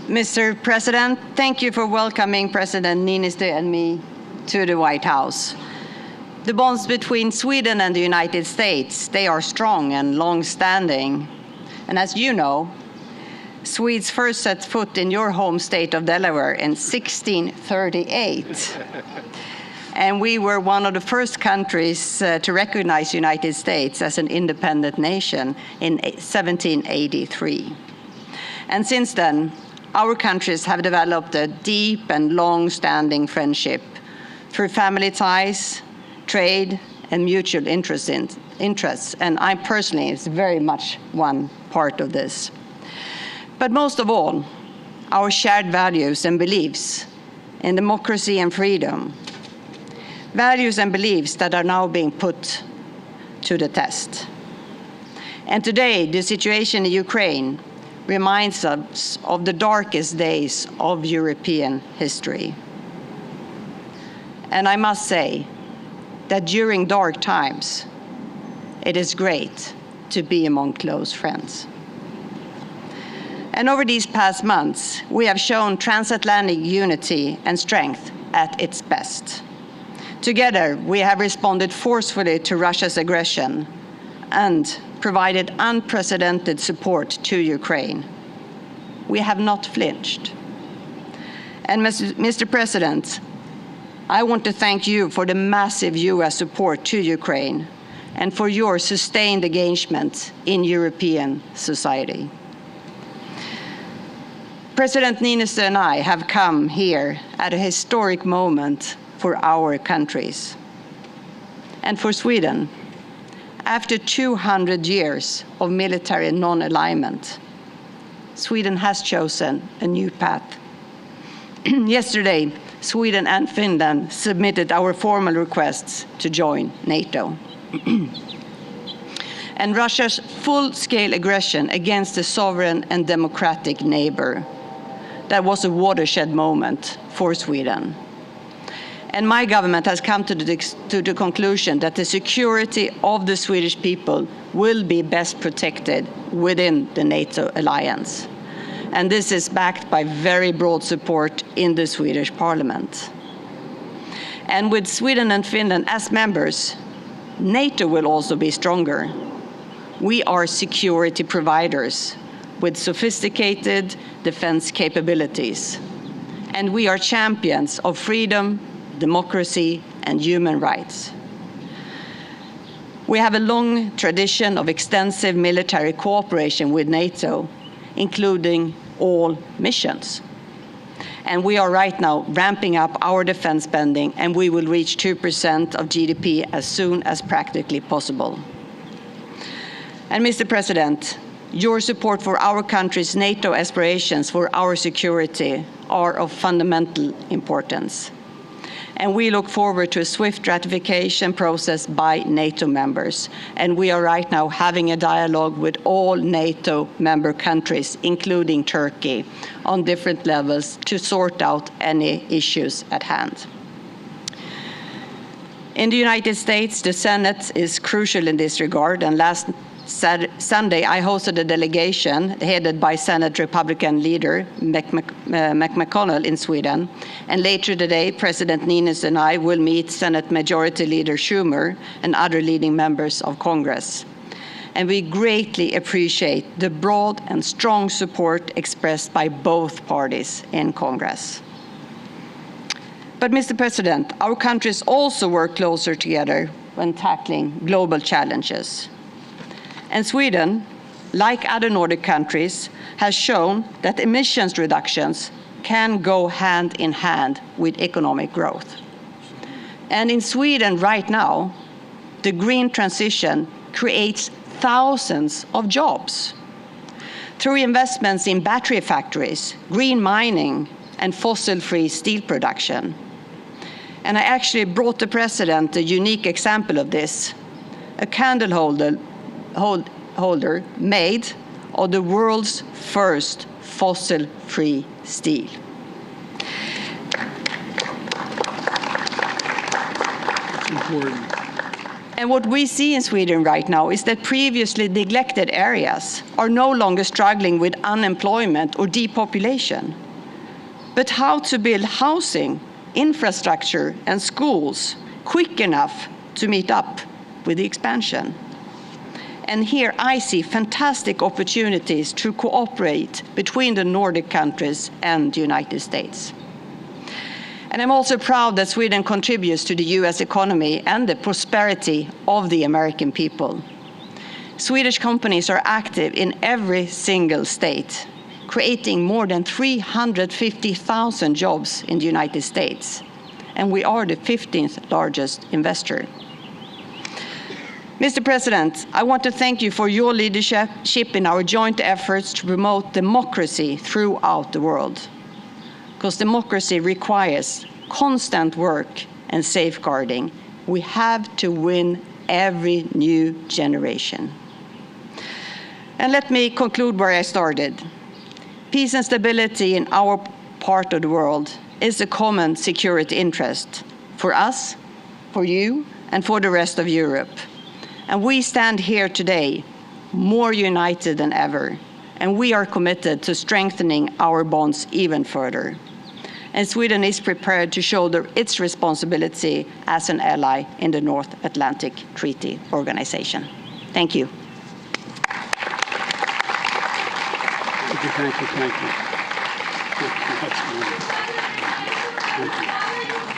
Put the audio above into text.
Mr. President, thank you for welcoming President Niinistö and me to the White House. The bonds between Sweden and the United States, they are strong and long-standing. And as you know, Swedes first set foot in your home state of Delaware in 1638. And we were one of the first countries to recognize the United States as an independent nation in 1783. And since then, our countries have developed a deep and long-standing friendship through family ties, trade, and mutual interests. And I personally is very much one part of this. But most of all, our shared values and beliefs in democracy and freedom, values and beliefs that are now being put to the test. And today, the situation in Ukraine reminds us of the darkest days of European history. And I must say that during dark times, it is great to be among close friends. And over these past months, we have shown transatlantic unity and strength at its best. Together, we have responded forcefully to Russia's aggression and provided unprecedented support to Ukraine. We have not flinched. And Mr. President, I want to thank you for the massive US support to Ukraine and for your sustained engagement in European society. President Niinistö and I have come here at a historic moment for our countries. And for Sweden, after 200 years of military non-alignment, Sweden has chosen a new path. Yesterday, Sweden and Finland submitted our formal requests to join NATO. And Russia's full-scale aggression against a sovereign and democratic neighbor, that was a watershed moment for Sweden. And my government has come to the conclusion that the security of the Swedish people will be best protected within the NATO alliance. And this is backed by very broad support in the Swedish parliament. And with Sweden and Finland as members, NATO will also be stronger. We are security providers with sophisticated defense capabilities. And we are champions of freedom, democracy, and human rights. We have a long tradition of extensive military cooperation with NATO, including all missions. And we are right now ramping up our defense spending, and we will reach 2% of GDP as soon as practically possible. And Mr. President, your support for our country's NATO aspirations for our security are of fundamental importance. And we look forward to a swift ratification process by NATO members. And we are right now having a dialogue with all NATO member countries, including Turkey, on different levels to sort out any issues at hand. In the United States, the Senate is crucial in this regard, and last Sunday, I hosted a delegation headed by Senate Republican leader McConnell in Sweden. And later today, President Niinistö and I will meet Senate Majority Leader Schumer and other leading members of Congress. And we greatly appreciate the broad and strong support expressed by both parties in Congress. But Mr. President, our countries also work closer together when tackling global challenges. And Sweden, like other Nordic countries, has shown that emissions reductions can go hand in hand with economic growth. And in Sweden right now, the green transition creates thousands of jobs through investments in battery factories, green mining, and fossil-free steel production. And I actually brought the President a unique example of this, a candle holder made of the world's first fossil-free steel. And what we see in Sweden right now is that previously neglected areas are no longer struggling with unemployment or depopulation. But how to build housing, infrastructure, and schools quick enough to meet up with the expansion. And here I see fantastic opportunities to cooperate between the Nordic countries and the United States. And I'm also proud that Sweden contributes to the US economy and the prosperity of the American people. Swedish companies are active in every single state, creating more than 350,000 jobs in the United States. And we are the 15th largest investor. Mr. President, I want to thank you for your leadership in our joint efforts to promote democracy throughout the world. Because democracy requires constant work and safeguarding. We have to win every new generation. And let me conclude where I started. Peace and stability in our part of the world is a common security interest for us, for you, and for the rest of Europe. And we stand here today more united than ever, and we are committed to strengthening our bonds even further. And Sweden is prepared to shoulder its responsibility as an ally in the North Atlantic Treaty Organization. Thank you. Thank you. Thank you.